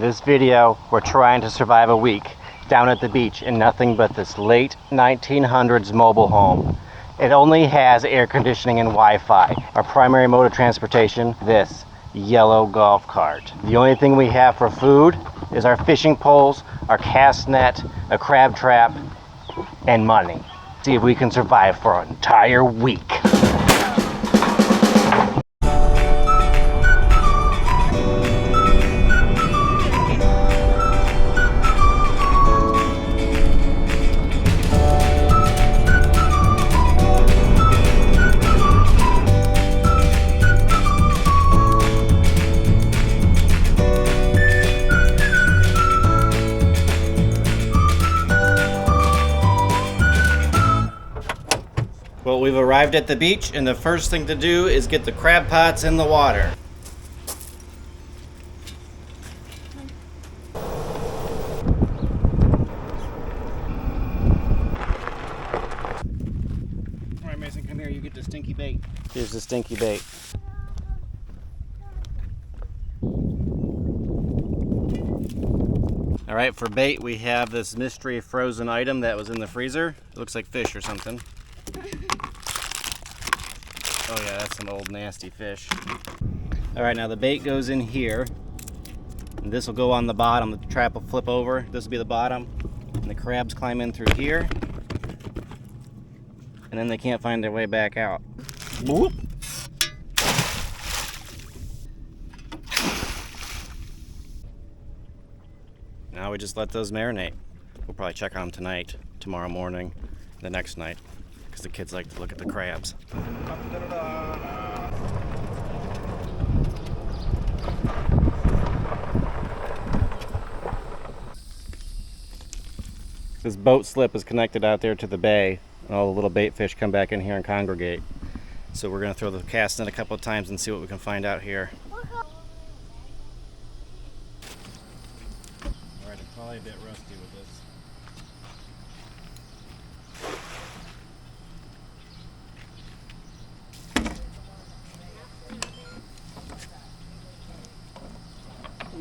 this video, we're trying to survive a week down at the beach in nothing but this late 1900s mobile home. It only has air conditioning and Wi-Fi. Our primary mode of transportation, this yellow golf cart. The only thing we have for food is our fishing poles, our cast net, a crab trap, and money. See if we can survive for an entire week. Well, we've arrived at the beach, and the first thing to do is get the crab pots in the water. All right, Mason, come here. You get the stinky bait. Here's the stinky bait. All right, for bait, we have this mystery frozen item that was in the freezer. It looks like fish or something. Oh yeah, that's some old nasty fish. All right, now the bait goes in here, and this will go on the bottom. The trap will flip over. This will be the bottom, and the crabs climb in through here, and then they can't find their way back out. Whoop. Now we just let those marinate. We'll probably check on them tonight, tomorrow morning, the next night, because the kids like to look at the crabs. This boat slip is connected out there to the bay, and all the little bait fish come back in here and congregate. So we're going to throw the cast in a couple of times and see what we can find out here. Alright, I'm probably a bit rusty with this.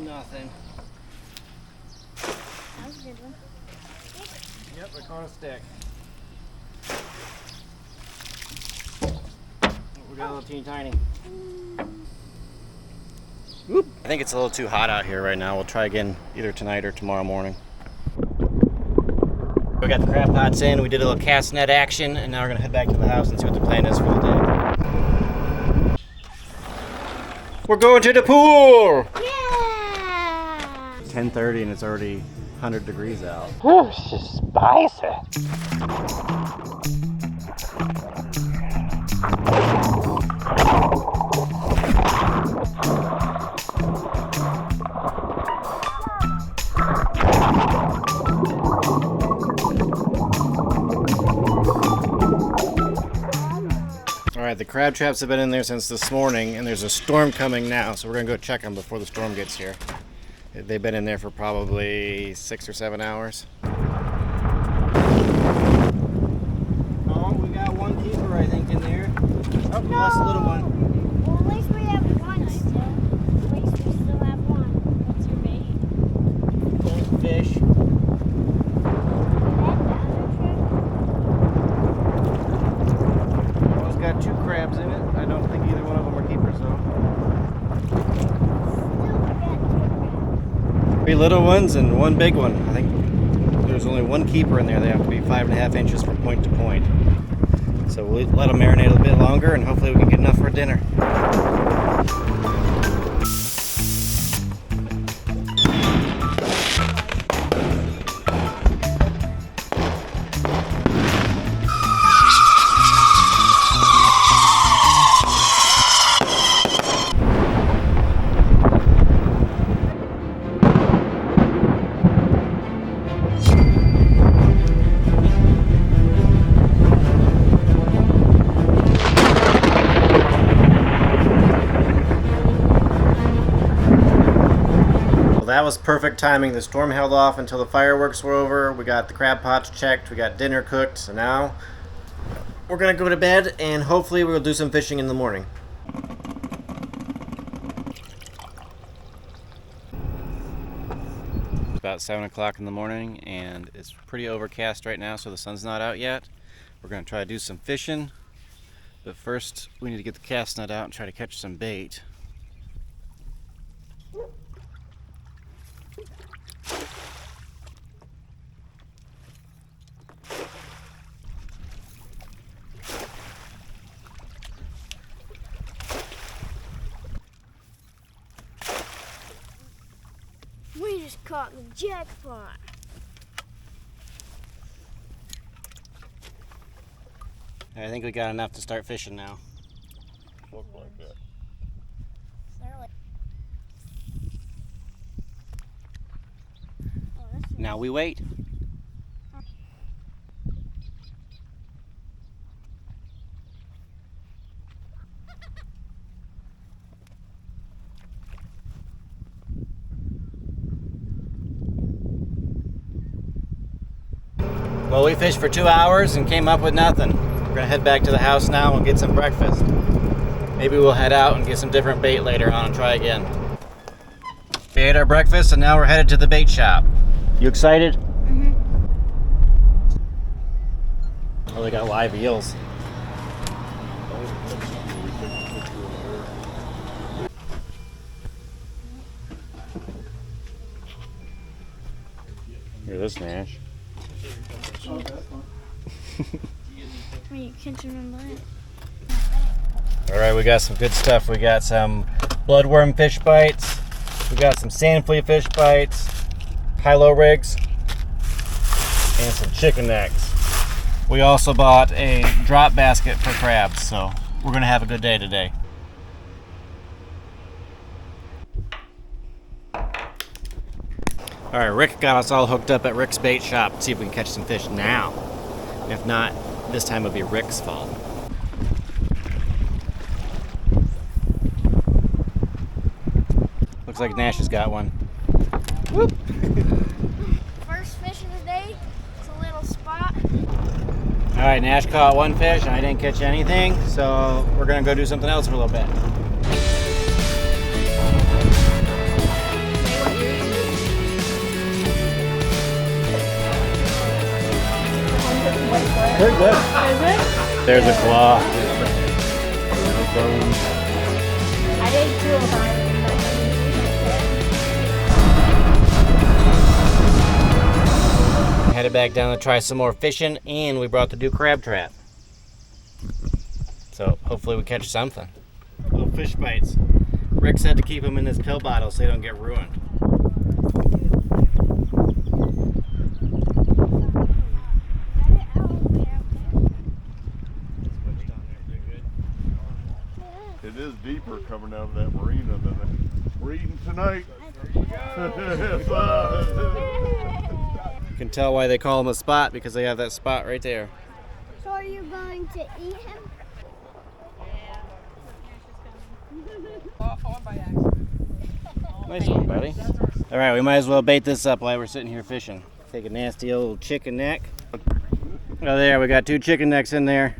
Nothing. That was a good one. Yep, I caught a stick. We got a little teeny tiny. Whoop. I think it's a little too hot out here right now. We'll try again either tonight or tomorrow morning. We got the crab pots in, we did a little cast net action, and now we're gonna head back to the house and see what the plan is for the day. We're going to the pool! Yeah! 10:30 and it's already 100 degrees out. Whew, it's just spicy. Alright, the crab traps have been in there since this morning, and there's a storm coming now, so we're gonna go check them before the storm gets here. They've been in there for probably 6 or 7 hours. Oh, we got one keeper, I think, in there. Oh, we lost a little one. Well, at least we have one still. At least we still have one. What's your bait? Old fish. Well, it's got 2 crabs in it. I don't think either one of them are keepers, though. 3 little ones and 1 big one. I think there's only 1 keeper in there. They have to be 5.5 inches from point to point. So we'll let them marinate a bit longer, and hopefully we can get enough for dinner. That was perfect timing. The storm held off until the fireworks were over. We got the crab pots checked. We got dinner cooked. So now we're gonna go to bed, and hopefully we'll do some fishing in the morning. about 7 o'clock in the morning and it's pretty overcast right now, so the sun's not out yet. We're going to try to do some fishing, but first we need to get the cast net out and try to catch some bait. We just caught the jackpot. I think we got enough to start fishing now. Look like that. Now we wait. Well, we fished for 2 hours and came up with nothing. We're gonna head back to the house now and get some breakfast. Maybe we'll head out and get some different bait later on and try again. We ate our breakfast and now we're headed to the bait shop. You excited? Mm-hmm. Oh, they got live eels. Hear this, Nash. You can't remember it. All right, we got some good stuff. We got some bloodworm fish bites. We got some sand flea fish bites, high-low rigs, and some chicken necks. We also bought a drop basket for crabs, so we're gonna have a good day today. All right, Rick got us all hooked up at Rick's bait shop. Let's see if we can catch some fish now. If not, this time it'll be Rick's fault. Looks like Nash has got one. Whoop. First fish of the day. It's a little spot. All right, Nash caught one fish. I didn't catch anything, so we're gonna go do something else for a little bit. Very good. There's a claw. I did two of them. Headed back down to try some more fishing, and we brought the new crab trap. So hopefully we catch something. Little fish bites. Rick said to keep them in this pill bottle so they don't get ruined. It is deeper coming out of that marina than that. We're eating tonight. You can tell why they call them a spot, because they have that spot right there. So are you going to eat him? Nice one, buddy. All right, we might as well bait this up while we're sitting here fishing. Take a nasty old chicken neck. Oh, there, we got 2 chicken necks in there.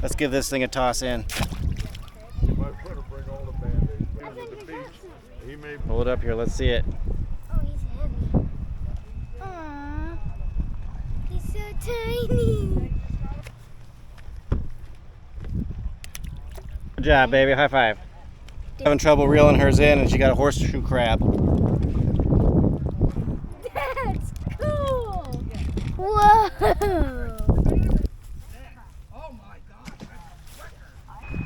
Let's give this thing a toss in. Hold it up here, let's see it. Oh, he's heavy. Aww. He's so tiny. Good job, baby. High five. Having trouble reeling hers in, and she got a horseshoe crab. That's cool. Whoa.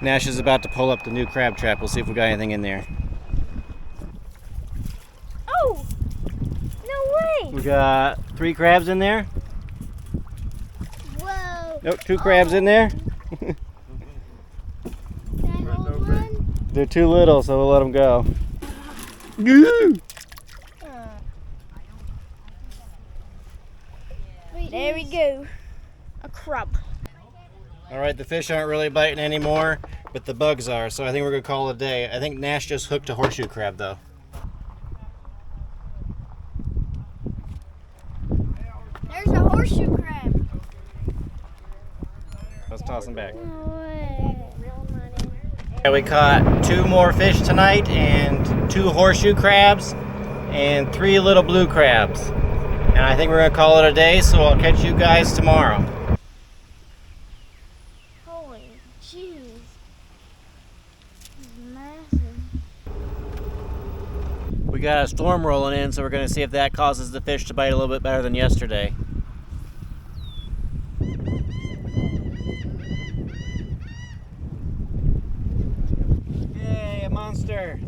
Nash is about to pull up the new crab trap. We'll see if we got anything in there. Oh, no way. We got 3 crabs in there. Whoa. Nope, 2 crabs in there. Can I hold one? They're too little, so we'll let them go. There we go. A crab. All right, the fish aren't really biting anymore, but the bugs are, so I think we're gonna call it a day. I think Nash just hooked a horseshoe crab, though. There's a horseshoe crab. Let's toss him back. No way. Yeah, we caught 2 more fish tonight and 2 horseshoe crabs, and 3 little blue crabs. And I think we're gonna call it a day, so I'll catch you guys tomorrow. Holy jeez. This is massive. We got a storm rolling in, so we're gonna see if that causes the fish to bite a little bit better than yesterday. Yay, a monster!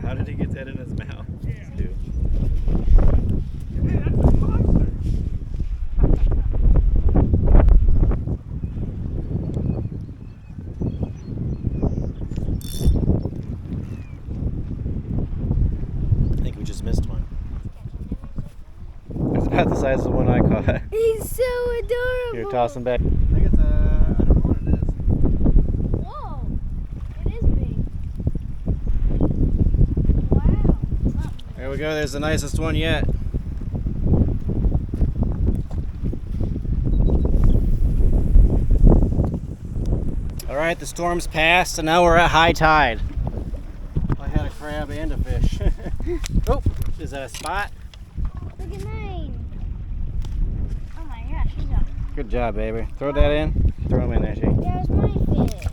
How did he get that in his mouth? Dude. Hey, that's a monster. I think we just missed one. It's about the size of the one I caught. He's so adorable. Here, toss him back. I think it's I don't know what it is. Whoa. It is big. Wow. There we go, there's the nicest one yet. Alright, the storm's passed, and now we're at high tide. I had a crab and a fish. Oh, is that a spot? Look at mine. Oh my gosh, he's up. Good job, baby. Throw that in. Throw him in there, G. That was my fish.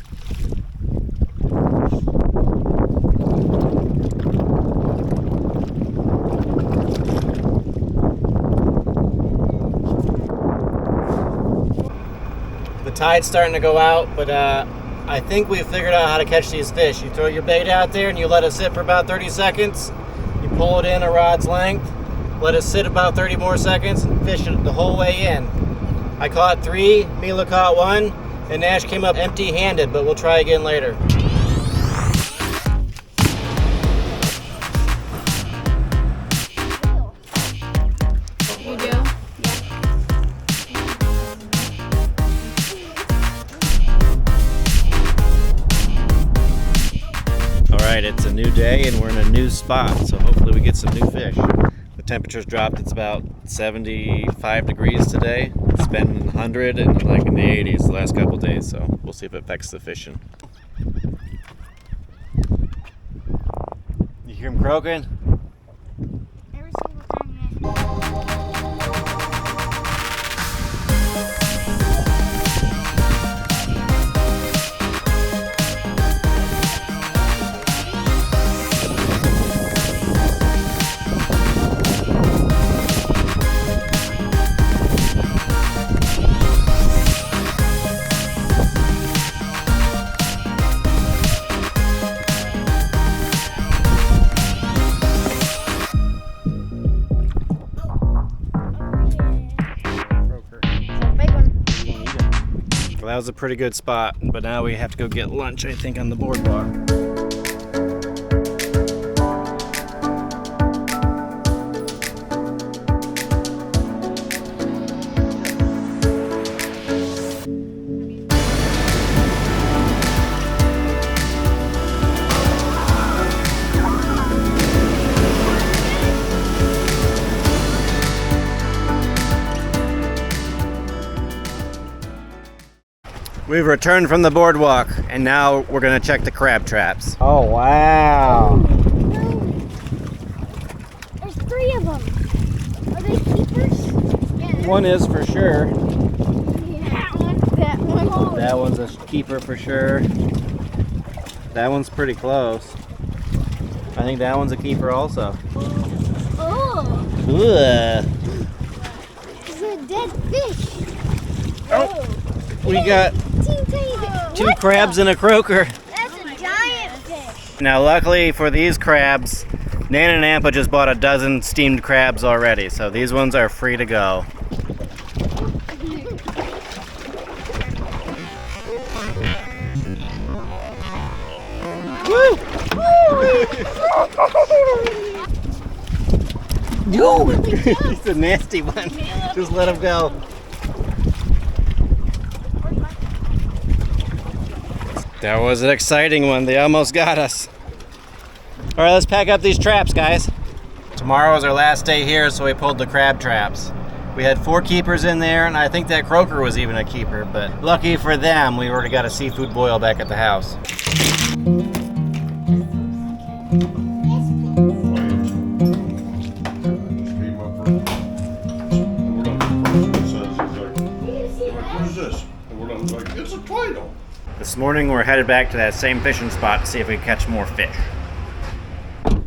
The tide's starting to go out, but I think we've figured out how to catch these fish. You throw your bait out there and you let it sit for about 30 seconds. You pull it in a rod's length, let it sit about 30 more seconds, and fish it the whole way in. I caught 3, Mila caught 1, and Nash came up empty-handed, but we'll try again later. You do? Alright, it's a new day and we're in a new spot, so hopefully we get some new fish. The temperature's dropped, it's about 75 degrees today. It's been 100 and like in the 80s the last couple days, so we'll see if it affects the fishing. You hear him croaking? Every single time, yeah. Well, that was a pretty good spot, but now we have to go get lunch, I think, on the boardwalk. We've returned from the boardwalk, and now we're gonna check the crab traps. Oh, wow. There's 3 of them. Are they keepers? Yeah, One is for sure. that one. That one. That one's a keeper for sure. That one's pretty close. I think that one's a keeper also. Oh, Ugh. it's a dead fish. Oh, we got Teeny tiny bit. 2 crabs and a croaker. That's a giant fish. Now, luckily for these crabs, Nan and Ampa just bought a dozen steamed crabs already, so these ones are free to go. Woo! Yo! He's a nasty one. Just let him go. That was an exciting one. They almost got us. All right, let's pack up these traps, guys. Tomorrow is our last day here, so we pulled the crab traps. We had 4 keepers in there, and I think that croaker was even a keeper, but lucky for them, we already got a seafood boil back at the house. This morning we're headed back to that same fishing spot to see if we can catch more fish. Dad,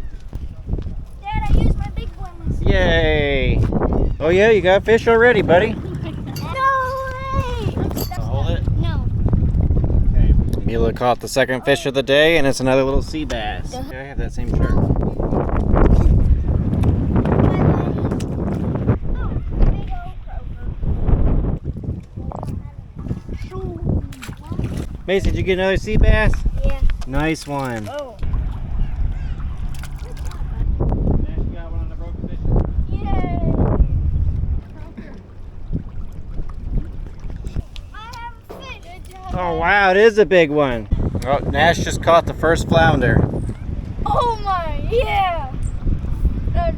I used my big ones. Yay! Oh yeah, you got fish already, buddy. No way! Hold it. No. Okay. Mila caught the second fish of the day, and it's another little sea bass. Okay, I have that same shirt. Mason, did you get another sea bass? Yeah. Nice one. Oh. Oh wow, it is a big one. Oh, Nash just caught the first flounder. Oh my, yeah.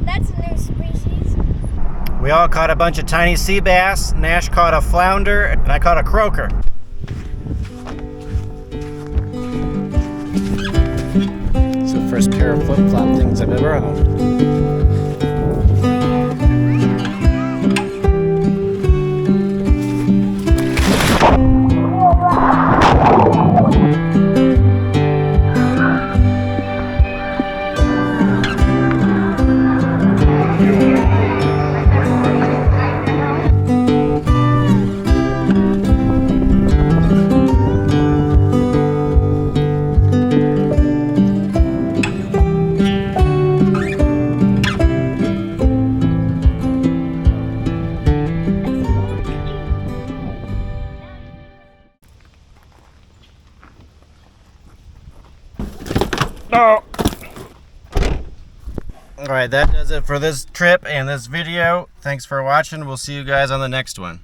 That's a new species. We all caught a bunch of tiny sea bass. Nash caught a flounder, and I caught a croaker. It's the first pair of flip-flop things I've ever owned. Oh. Alright, that does it for this trip and this video. Thanks for watching. We'll see you guys on the next one.